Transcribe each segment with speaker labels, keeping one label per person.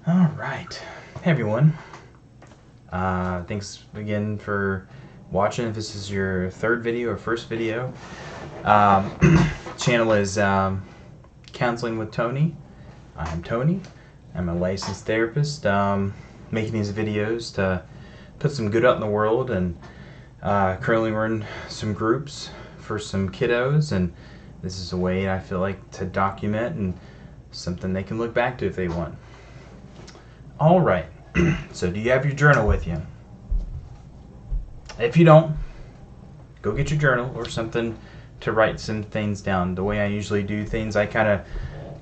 Speaker 1: All right. Hey, everyone. Thanks again for watching. If this is your third video or first video, channel is Counseling with Tony. I'm Tony. I'm a licensed therapist, making these videos to put some good out in the world, and currently we're in some groups for some kiddos, and this is a way I feel like to document and something they can look back to if they want. All right. So do you have your journal with you? If you don't, go get your journal or something to write some things down. The way I usually do things, I kind of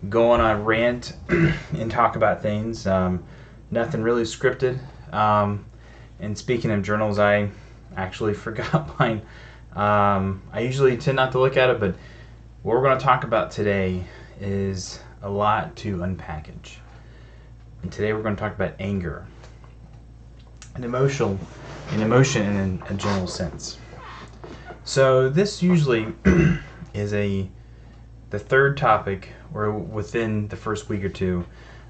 Speaker 1: go on a rant and talk about things. Nothing really scripted. And speaking of journals, I actually forgot mine. I usually tend not to look at it, but what we're going to talk about today is a lot to unpackage. And today we're going to talk about anger, an emotion in a general sense. So this usually is the third topic or within the first week or two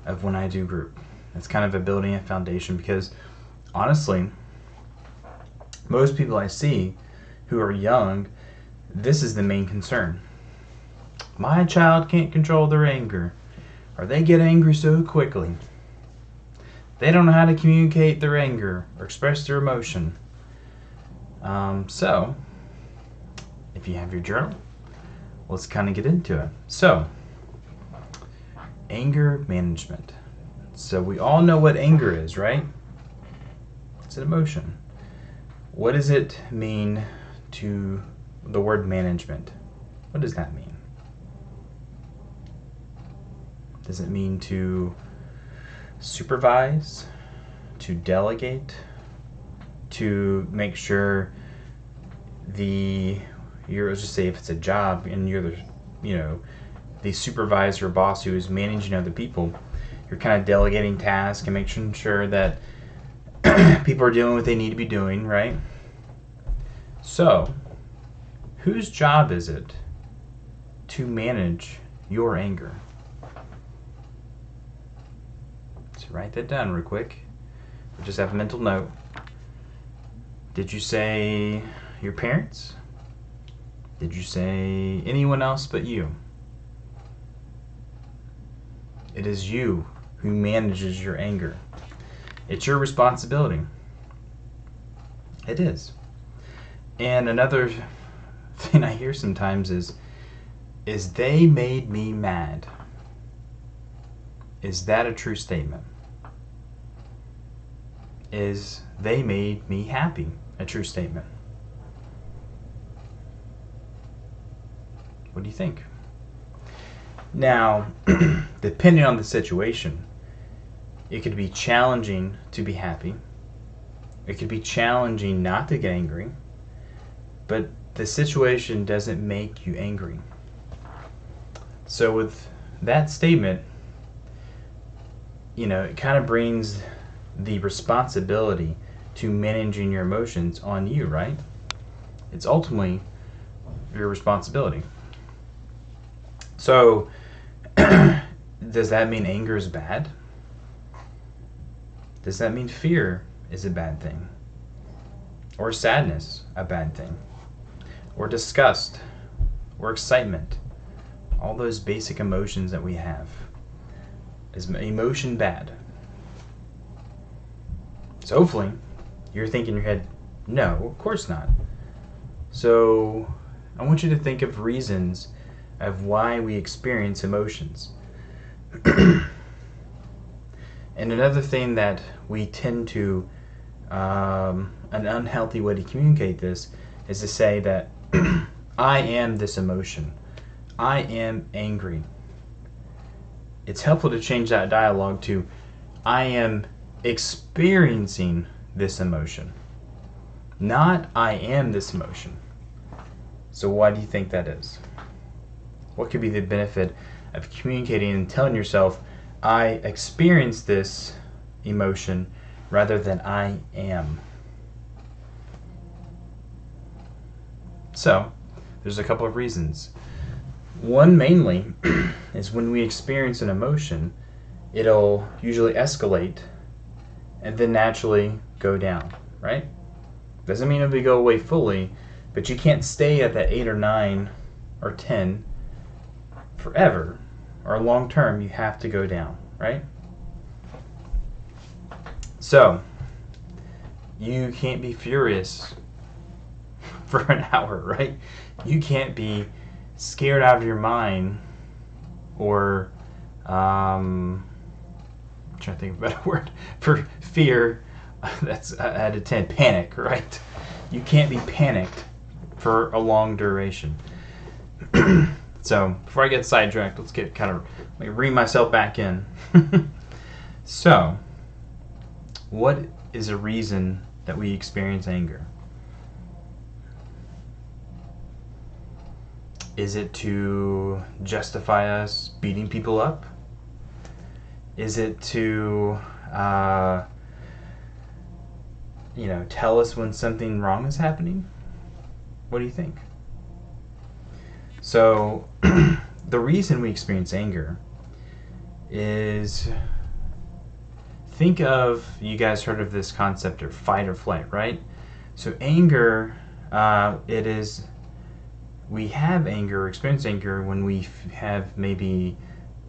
Speaker 1: of when I do group. It's kind of a building a foundation because honestly, most people I see who are young, this is the main concern. My child can't control their anger, or they get angry so quickly. They don't know how to communicate their anger or express their emotion. So, if you have your journal, let's kind of get into it. So, anger management. So we all know what anger is, right? It's an emotion. What does it mean to the word management? What does that mean? Does it mean to supervise, to delegate, to make sure let's just say if it's a job and you're the supervisor or boss who is managing other people, you're kind of delegating tasks and making sure that people are doing what they need to be doing, right? So, whose job is it to manage your anger? So write that down real quick. Just have a mental note. Did you say your parents? Did you say anyone else but you? It is you who manages your anger. It's your responsibility. It is. And another thing I hear sometimes is they made me mad. Is that a true statement? Is they made me happy a true statement? What do you think? Now, depending on the situation, it could be challenging to be happy. It could be challenging not to get angry, but the situation doesn't make you angry. So with that statement, it kind of brings the responsibility to managing your emotions on you, right? It's ultimately your responsibility. So, does that mean anger is bad? Does that mean fear is a bad thing? Or sadness a bad thing? Or disgust? Or excitement? All those basic emotions that we have. Is emotion bad? So hopefully, you're thinking in your head, no, of course not. So I want you to think of reasons of why we experience emotions. And another thing that we tend to, an unhealthy way to communicate this is to say that I am this emotion. I am angry. It's helpful to change that dialogue to I am experiencing this emotion, not I am this emotion. So why do you think that is? What could be the benefit of communicating and telling yourself I experience this emotion rather than I am? So there's a couple of reasons. One mainly is when we experience an emotion, it'll usually escalate and then naturally go down, right? Doesn't mean it'll go away fully, but you can't stay at that 8 or 9 or 10 forever or long term. You have to go down, right? So you can't be furious for an hour, right? You can't be scared out of your mind or I'm trying to think of a better word for fear. That's out of 10. Panic, right? You can't be panicked for a long duration. So before I get sidetracked, let's get let me rein myself back in. So, what is a reason that we experience anger? Is it to justify us beating people up? Is it to, tell us when something wrong is happening? What do you think? So, the reason we experience anger is, think of, you guys heard of this concept of fight or flight, right? So anger, we have anger or experience anger when we have maybe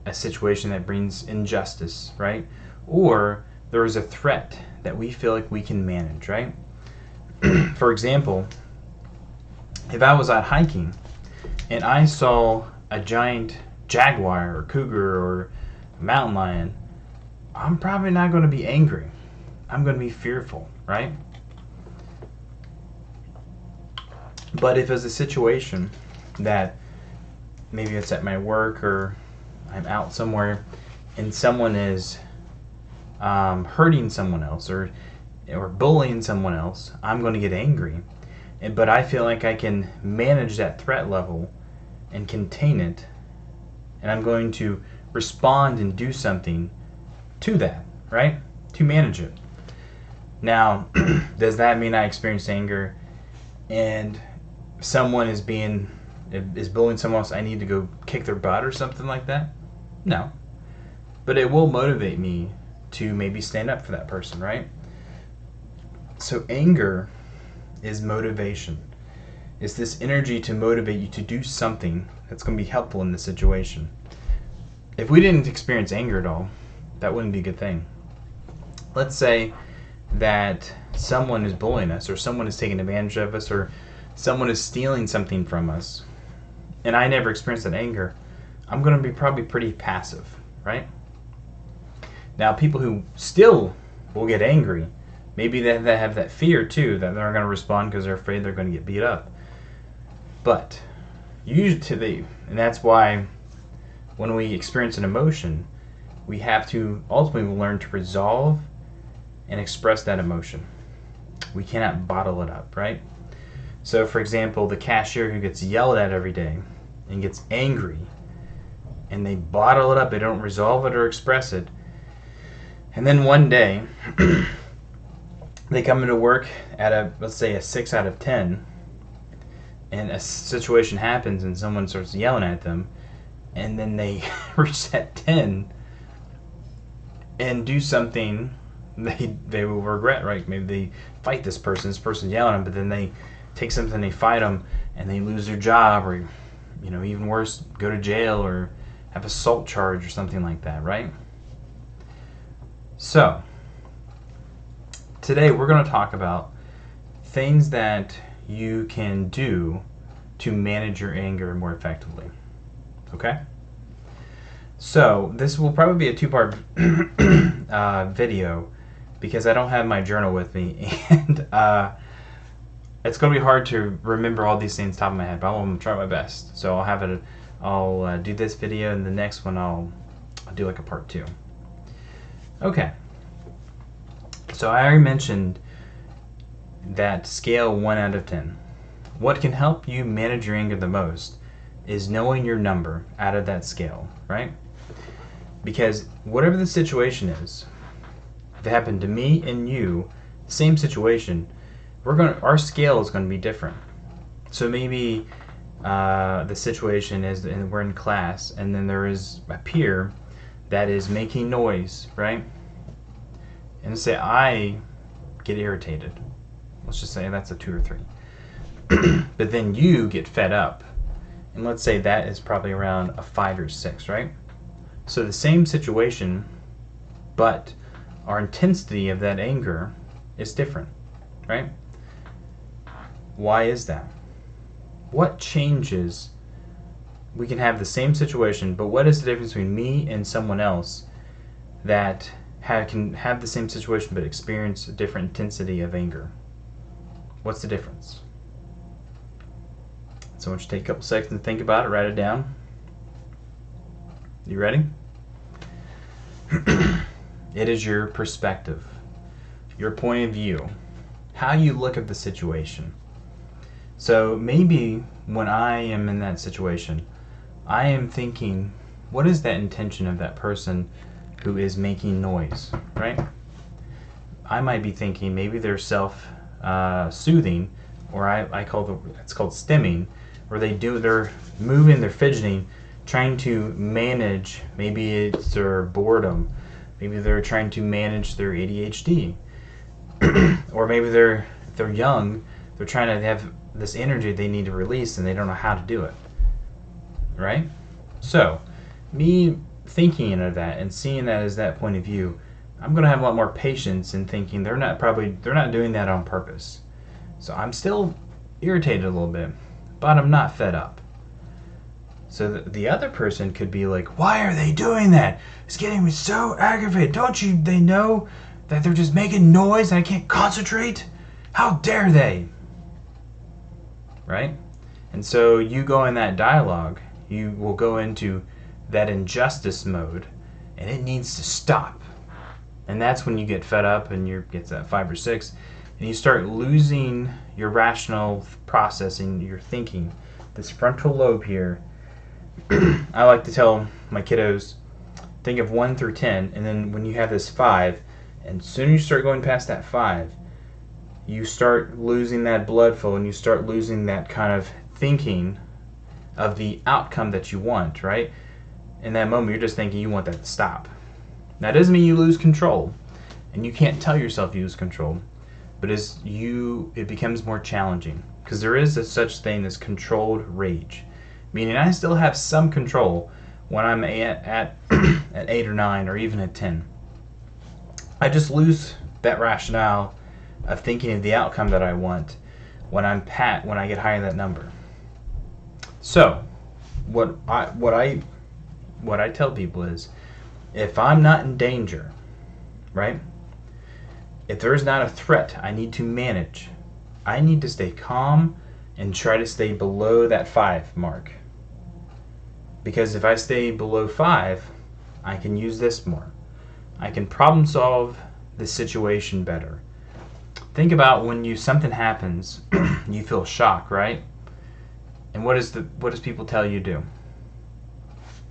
Speaker 1: a situation that brings injustice, right? Or there is a threat that we feel like we can manage, right? For example, if I was out hiking and I saw a giant jaguar or cougar or mountain lion, I'm probably not going to be angry. I'm going to be fearful, right? But if it's a situation that maybe it's at my work or I'm out somewhere and someone is hurting someone else or bullying someone else, I'm going to get angry. But I feel like I can manage that threat level and contain it, and I'm going to respond and do something to that, right? To manage it. Now, does that mean I experience anger and someone is bullying someone else, I need to go kick their butt or something like that? No. But it will motivate me to maybe stand up for that person, right? So anger is motivation. It's this energy to motivate you to do something that's going to be helpful in the situation. If we didn't experience anger at all, that wouldn't be a good thing. Let's say that someone is bullying us, or someone is taking advantage of us, or someone is stealing something from us, and I never experienced that anger. I'm going to be probably pretty passive, right? Now, people who still will get angry, maybe they have that fear too, that they're going to respond because they're afraid they're going to get beat up. But usually, and that's why when we experience an emotion, we have to ultimately learn to resolve and express that emotion. We cannot bottle it up, right? So, for example, the cashier who gets yelled at every day and gets angry, and they bottle it up, they don't resolve it or express it, and then one day they come into work at let's say a 6 out of 10, and a situation happens and someone starts yelling at them, and then they reach that 10 and do something they will regret, right? Maybe they fight this person's yelling at them, but then they take something, they fight them, and they lose their job, or even worse, go to jail or have assault charge or something like that, right? So today we're going to talk about things that you can do to manage your anger more effectively. Okay? So this will probably be a two-part video because I don't have my journal with me, and it's going to be hard to remember all these things top of my head, but I'm going to try my best. So I'll do this video, and the next one I'll do like a part 2. Okay. So I already mentioned that scale 1 out of 10. What can help you manage your anger the most is knowing your number out of that scale, right? Because whatever the situation is, if it happened to me and you, same situation, our scale is going to be different. So maybe the situation is, and we're in class, and then there is a peer that is making noise, right? And say I get irritated. Let's just say that's a 2 or 3. But then you get fed up. And let's say that is probably around a 5 or 6, right? So the same situation, but our intensity of that anger is different, right? Why is that? What changes? We can have the same situation, but what is the difference between me and someone else that can have the same situation but experience a different intensity of anger? What's the difference? So I want you to take a couple seconds and think about it, write it down. You ready? It is your perspective, your point of view, how you look at the situation. So maybe when I am in that situation, I am thinking, what is that intention of that person who is making noise, right? I might be thinking maybe they're self-soothing, or it's called stimming, where they're moving, they're fidgeting, trying to manage, maybe it's their boredom, maybe they're trying to manage their ADHD, or maybe they're young, they're trying to have this energy they need to release and they don't know how to do it, right? So me thinking of that and seeing that as that point of view, I'm going to have a lot more patience in thinking they're not doing that on purpose. So I'm still irritated a little bit, but I'm not fed up. So the other person could be like, why are they doing that? It's getting me so aggravated. They know that they're just making noise and I can't concentrate? How dare they? Right? And so you go in that dialogue, you will go into that injustice mode, and it needs to stop. And that's when you get fed up and you get that 5 or 6, and you start losing your rational processing, your thinking. This frontal lobe here, I like to tell my kiddos, think of 1 through 10, and then when you have this 5, and as soon as you start going past that 5, you start losing that blood flow and you start losing that kind of thinking of the outcome that you want, right? In that moment, you're just thinking you want that to stop. That doesn't mean you lose control, and you can't tell yourself you lose control, but it becomes more challenging, because there is such thing as controlled rage, meaning I still have some control when I'm at 8 or 9 or even at 10. I just lose that rationale of thinking of the outcome that I want when I get higher than that number. So what I tell people is, if I'm not in danger, right? If there is not a threat I need to manage, I need to stay calm and try to stay below that 5 mark. Because if I stay below 5, I can use this more. I can problem solve the situation better. Think about when something happens, you feel shock, right? And what does people tell you to do?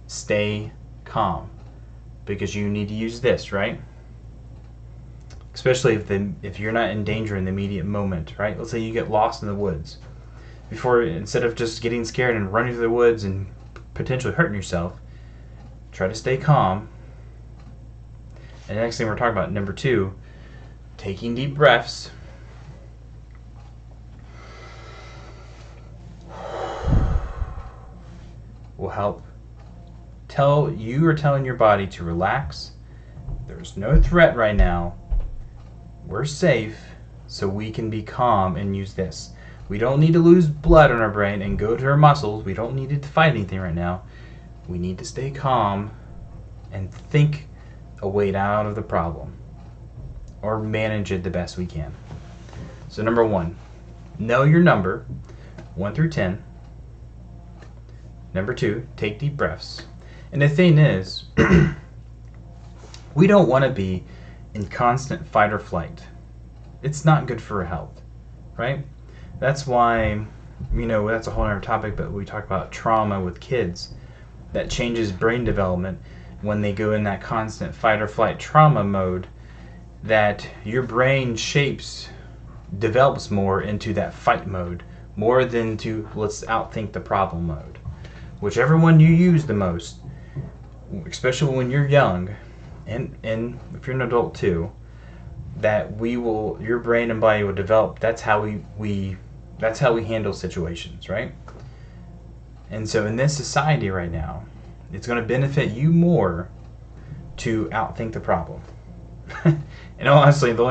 Speaker 1: Stay calm, because you need to use this, right? Especially if you're not in danger in the immediate moment, right? Let's say you get lost in the woods. Instead of just getting scared and running through the woods and potentially hurting yourself, try to stay calm. And the next thing we're talking about, number 2, taking deep breaths. Will help telling your body to relax. There's no threat right now. We're safe, so we can be calm and use this. We don't need to lose blood in our brain and go to our muscles. We don't need to fight anything right now. We need to stay calm and think a way out of the problem, or manage it the best we can. So number 1, know your number, 1 through 10. Number 2, take deep breaths. And the thing is, we don't want to be in constant fight or flight. It's not good for our health, right? That's why, that's a whole other topic, but we talk about trauma with kids. That changes brain development when they go in that constant fight or flight trauma mode, that your brain develops more into that fight mode, more than to let's outthink the problem mode. Whichever one you use the most, especially when you're young, and if you're an adult too, that your brain and body will develop. That's how we handle situations, right? And so in this society right now, it's going to benefit you more to outthink the problem. And honestly, the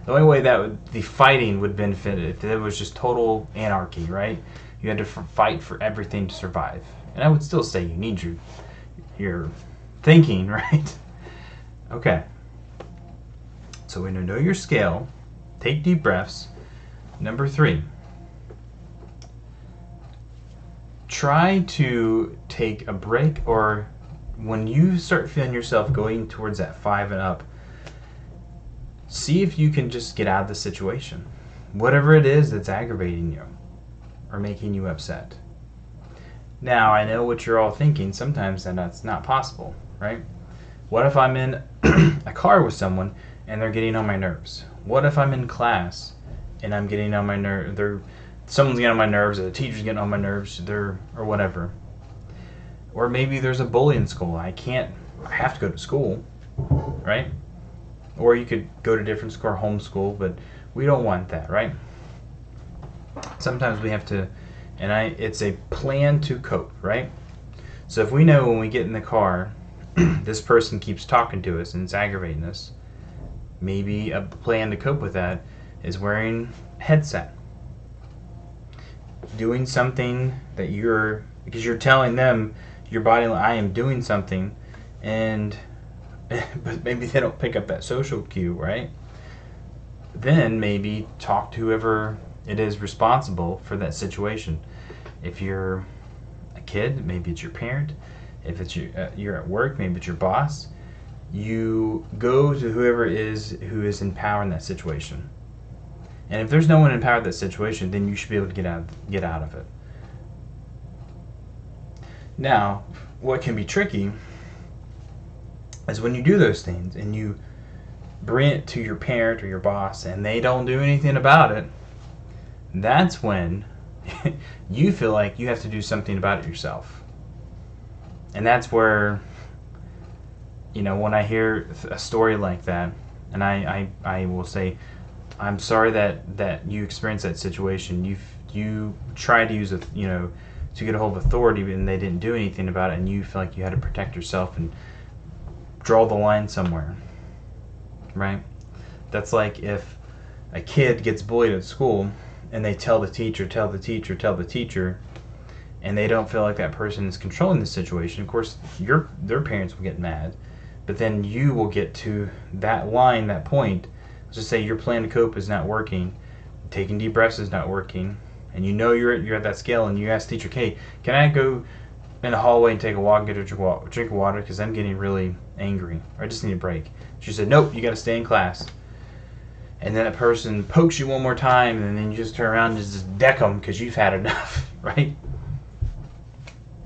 Speaker 1: only way that the fighting would benefit if it was just total anarchy, right? You had to fight for everything to survive. And I would still say you need your thinking, right? Okay. So we know your scale. Take deep breaths. Number 3. Try to take a break, or when you start feeling yourself going towards that 5 and up, see if you can just get out of the situation. Whatever it is that's aggravating you or making you upset. Now, I know what you're all thinking. Sometimes that's not possible, right? What if I'm in a car with someone and they're getting on my nerves? What if I'm in class and I'm getting on my nerves? Someone's getting on my nerves, or the teacher's getting on my nerves, or whatever. Or maybe there's a bully in school. I have to go to school, right? Or you could go to different school or homeschool, but we don't want that, right? Sometimes we have to, it's a plan to cope, right? So if we know when we get in the car, this person keeps talking to us and it's aggravating us, maybe a plan to cope with that is wearing a headset. Doing something that because you're telling them, your body, I am doing something, but maybe they don't pick up that social cue, right? Then maybe talk to whoever it is responsible for that situation. If you're a kid, maybe it's your parent. If it's you're at work, maybe it's your boss. You go to whoever who is in power in that situation. And if there's no one in power in that situation, then you should be able to get out of it. Now, what can be tricky is when you do those things and you bring it to your parent or your boss and they don't do anything about it. That's when you feel like you have to do something about it yourself. And that's where, when I hear a story like that, and I will say, I'm sorry that you experienced that situation. You tried to use to get a hold of authority, and they didn't do anything about it, and you feel like you had to protect yourself and draw the line somewhere, right? That's like if a kid gets bullied at school and they tell the teacher, and they don't feel like that person is controlling the situation. Of course, their parents will get mad, but then you will get to that line, that point. Let's just say your plan to cope is not working, taking deep breaths is not working, and you're at that scale, and you ask the teacher, "Hey, can I go in the hallway and take a walk and get a drink of water because I'm getting really angry, or I just need a break?" She said, "Nope, you got to stay in class." And then that person pokes you one more time, and then you just turn around and just deck them because you've had enough, right?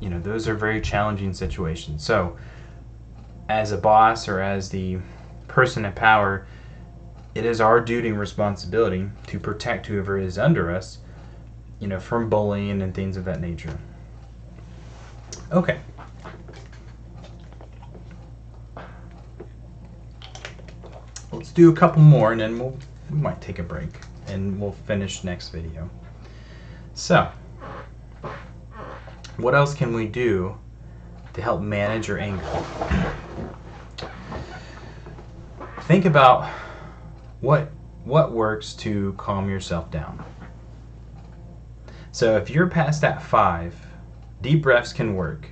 Speaker 1: Those are very challenging situations. So, as a boss or as the person in power, it is our duty and responsibility to protect whoever is under us, from bullying and things of that nature. Okay. Let's do a couple more, and then we might take a break, and we'll finish next video. So, what else can we do to help manage your anger? Think about what works to calm yourself down. So if you're past that 5, deep breaths can work,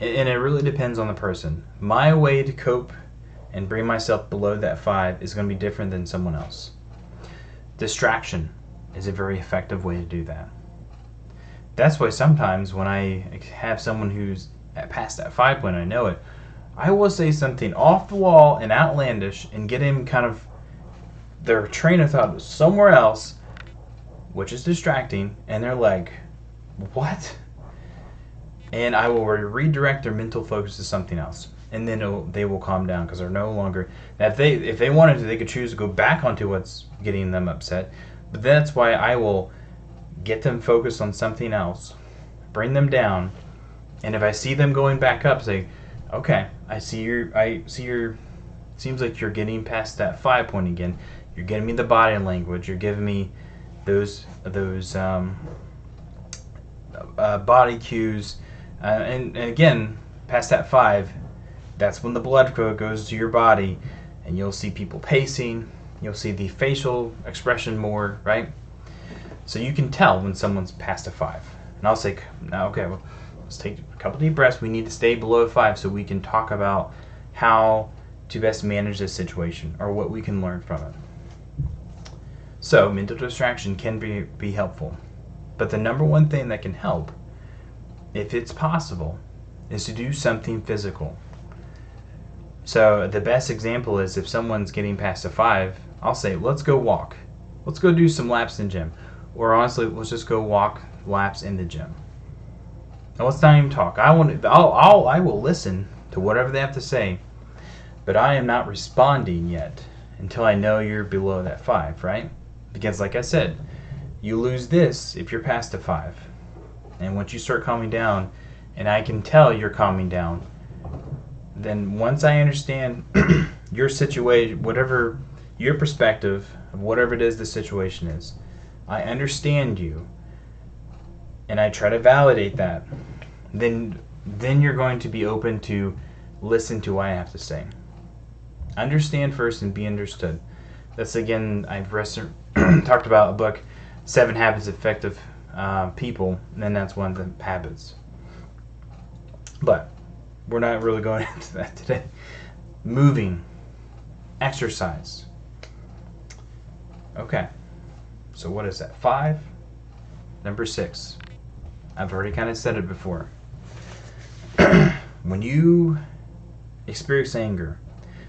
Speaker 1: and it really depends on the person. My way to cope and bring myself below that 5 is going to be different than someone else. Distraction is a very effective way to do that. That's why sometimes when I have someone who's past that 5 when I know it, I will say something off the wall and outlandish and get him kind of their train of thought somewhere else, which is distracting, and they're like, "What?" And I will redirect their mental focus to something else, and then they will calm down because they're no longer. Now, if they wanted to, they could choose to go back onto what's getting them upset, but that's why I will get them focused on something else, bring them down, and if I see them going back up, say, Okay, I see your seems like you're getting past that 5 point again. You're giving me the body language. You're giving me those body cues, and again, past that 5, that's when the blood flow goes to your body, and you'll see people pacing. You'll see the facial expression more, right? So you can tell when someone's past a 5. And I'll say, now, okay, well, let's take a couple deep breaths. We need to stay below a 5 so we can talk about how to best manage this situation or what we can learn from it. So mental distraction can be helpful. But the number one thing that can help, if it's possible, is to do something physical. So the best example is if someone's getting past a 5, I'll say, let's go walk. Let's go do some laps in the gym. Or honestly, let's just go walk laps in the gym. Now let's not even talk. I will listen to whatever they have to say, but I am not responding yet until I know you're below that 5, right? Because like I said, you lose this if you're past a 5. And once you start calming down, and I can tell you're calming down, then once I understand your situation, whatever your perspective of whatever it is the situation is, I understand you, and I try to validate that, then you're going to be open to listen to what I have to say. Understand first and be understood. That's again, I've talked about a book, 7 Habits of Effective People, and then that's one of the habits. But we're not really going into that today. Moving, exercise. Okay, so what is that? 5. Number 6. I've already kind of said it before. When you experience anger,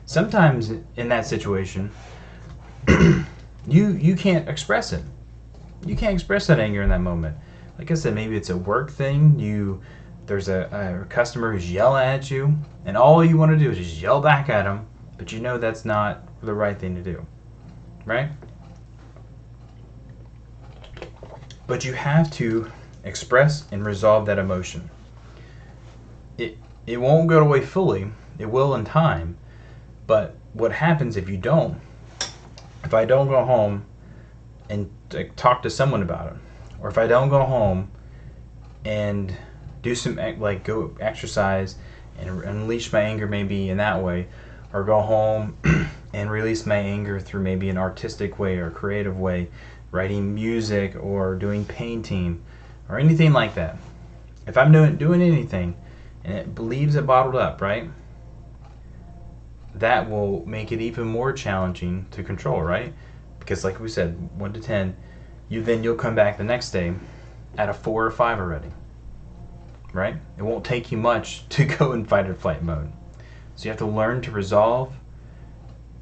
Speaker 1: sometimes in that situation, you can't express it. You can't express that anger in that moment. Like I said, maybe it's a work thing. There's a customer who's yelling at you, and all you want to do is just yell back at them, but you know that's not the right thing to do, right? But you have to express and resolve that emotion. It won't go away fully. It will in time. But what happens if you don't? If I don't go home and talk to someone about it, or if I don't go home and do some go exercise and unleash my anger maybe in that way, or go home and release my anger through maybe an artistic way or creative way, writing music or doing painting or anything like that. If I'm doing anything and it believes it bottled up, right? That will make it even more challenging to control, right? Because like we said, 1 to 10, you'll come back the next day at a 4 or 5 already, right? It won't take you much to go in fight or flight mode. So you have to learn to resolve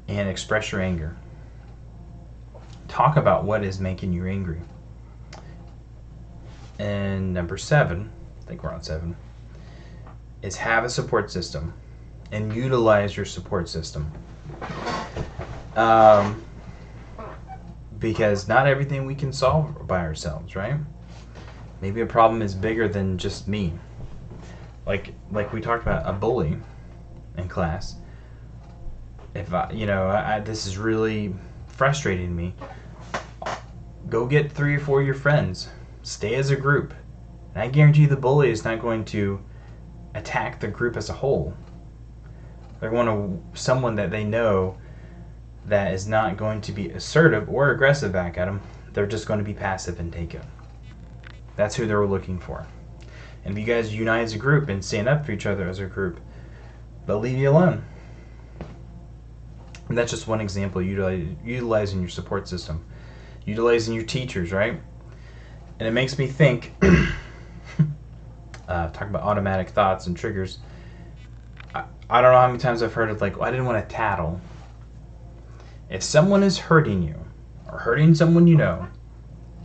Speaker 1: and express your anger. Talk about what is making you angry. And number 7, I think we're on 7, is have a support system and utilize your support system. Because not everything we can solve by ourselves, right? Maybe a problem is bigger than just me. Like we talked about a bully in class. If this is really frustrating me, go get 3 or 4 of your friends. Stay as a group. And I guarantee you the bully is not going to attack the group as a whole. They're going to someone that they know that is not going to be assertive or aggressive back at them. They're just going to be passive and take it. That's who they're looking for. And if you guys unite as a group and stand up for each other as a group, they'll leave you alone. And that's just one example, utilizing your support system. Utilizing your teachers, right? And it makes me think, talking about automatic thoughts and triggers, I don't know how many times I've heard it like, I didn't want to tattle. If someone is hurting you, or hurting someone you know,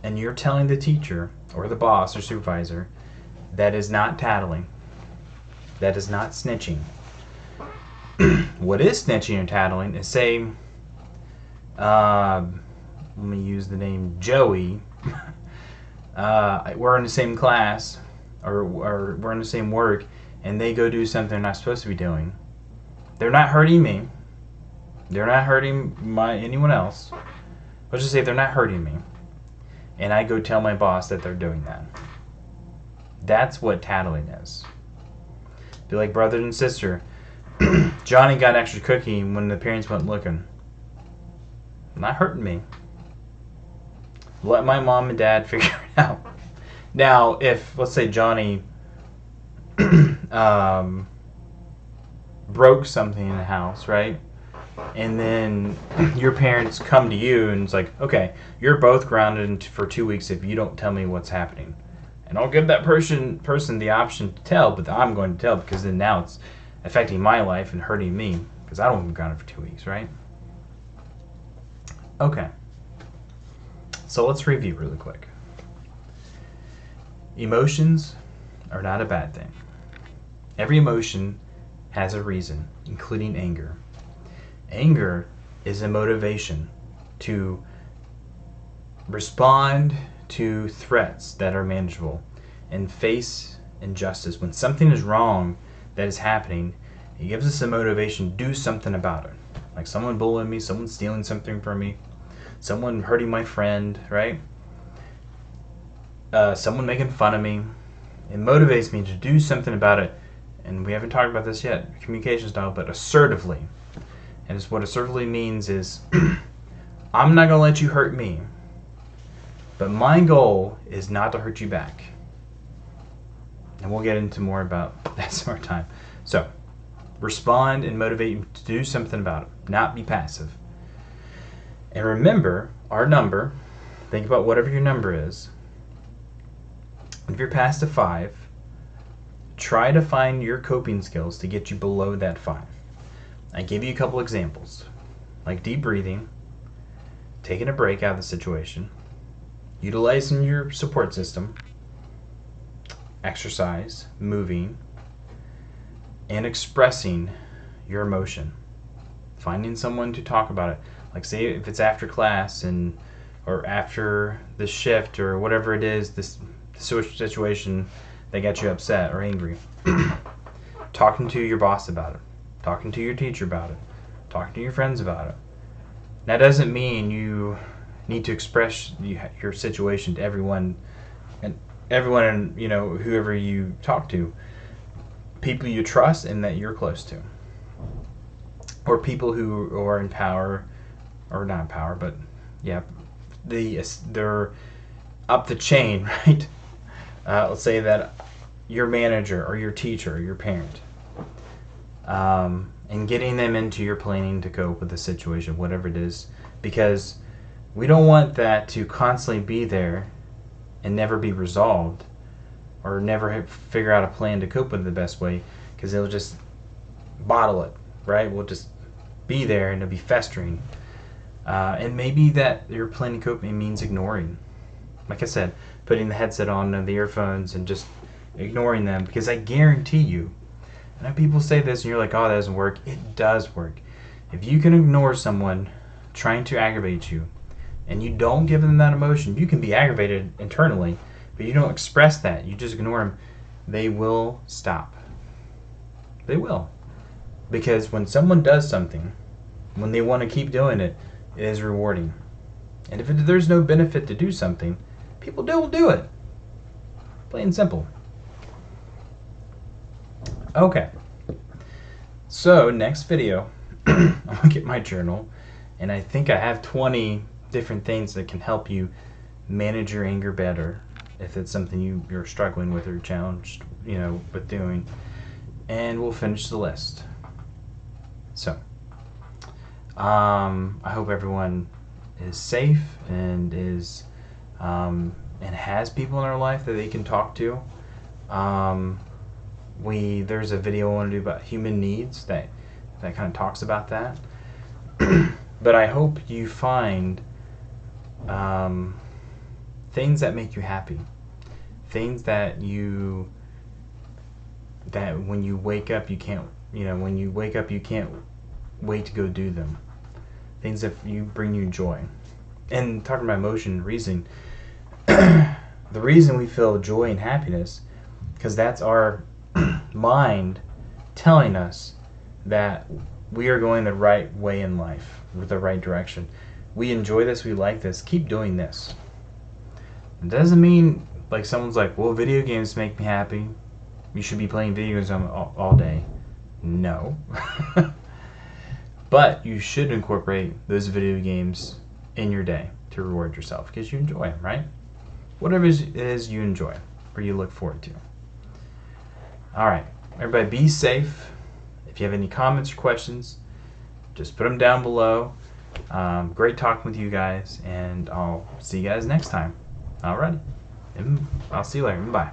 Speaker 1: and you're telling the teacher, or the boss, or supervisor, that is not tattling. That is not snitching. What is snitching or tattling is saying, let me use the name Joey, we're in the same class, or we're in the same work, and they go do something they're not supposed to be doing. They're not hurting me. They're not hurting anyone else. Let's just say they're not hurting me. And I go tell my boss that they're doing that. That's what tattling is. Be like brother and sister. Johnny got an extra cookie when the parents went looking. Not hurting me. Let my mom and dad figure it out. Now, if, let's say, Johnny broke something in the house, right? And then your parents come to you and it's like, okay, you're both grounded for 2 weeks if you don't tell me what's happening. And I'll give that person the option to tell, but I'm going to tell because then now it's affecting my life and hurting me because I don't want to be grounded for 2 weeks, right? Okay. So let's review really quick. Emotions are not a bad thing. Every emotion has a reason, including anger. Anger is a motivation to respond to threats that are manageable and face injustice. When something is wrong that is happening, it gives us a motivation to do something about it. Like someone bullying me, someone stealing something from me, someone hurting my friend, right? Someone making fun of me. It motivates me to do something about it. And we haven't talked about this yet, communication style, but assertively. And what assertively means is, I'm not going to let you hurt me. But my goal is not to hurt you back. And we'll get into more about that some more time. So, respond and motivate you to do something about it. Not be passive. And remember, our number, think about whatever your number is. If you're past a 5, try to find your coping skills to get you below that 5. I gave you a couple examples, like deep breathing, taking a break out of the situation, utilizing your support system, exercise, moving, and expressing your emotion. Finding someone to talk about it. Like say if it's after class or after the shift or whatever it is, this situation that got you upset or angry. Talking to your boss about it. Talking to your teacher about it. Talking to your friends about it. That doesn't mean you need to express your situation to everyone and whoever you talk to. People you trust and that you're close to. Or people who are in power, or not in power, but yeah, they're up the chain, right? Let's say that your manager or your teacher or your parent, and getting them into your planning to cope with the situation, whatever it is, because we don't want that to constantly be there and never be resolved or never figure out a plan to cope with it the best way, because they'll just bottle it, right? We'll just be there and it'll be festering. And maybe that your planning coping means ignoring. Like I said, putting the headset on and the earphones and just ignoring them, because I guarantee you, I know people say this and you're like, oh, that doesn't work. It does work. If you can ignore someone trying to aggravate you and you don't give them that emotion, you can be aggravated internally, but you don't express that. You just ignore them. They will stop. They will. Because when someone does something, when they want to keep doing it, it is rewarding. And if there's no benefit to do something, people will do it. Plain and simple. Okay. So, next video, I'm going to get my journal, and I think I have 20 different things that can help you manage your anger better if it's something you're struggling with or challenged, with doing. And we'll finish the list. So, I hope everyone is safe and is and has people in their life that they can talk to. There's a video I want to do about human needs that kind of talks about that. But I hope you find things that make you happy, things that when you wake up you can't wait to go do them, things that bring you joy. And talking about emotion and reason, the reason we feel joy and happiness, because that's our mind telling us that we are going the right way in life, with the right direction. We enjoy this, we like this, keep doing this. It doesn't mean like someone's like, well, video games make me happy, you should be playing video games all day. No. But you should incorporate those video games in your day to reward yourself because you enjoy them, right? Whatever it is you enjoy or you look forward to. All right, everybody be safe. If you have any comments or questions, just put them down below. Great talking with you guys, and I'll see you guys next time. All right, I'll see you later. Bye.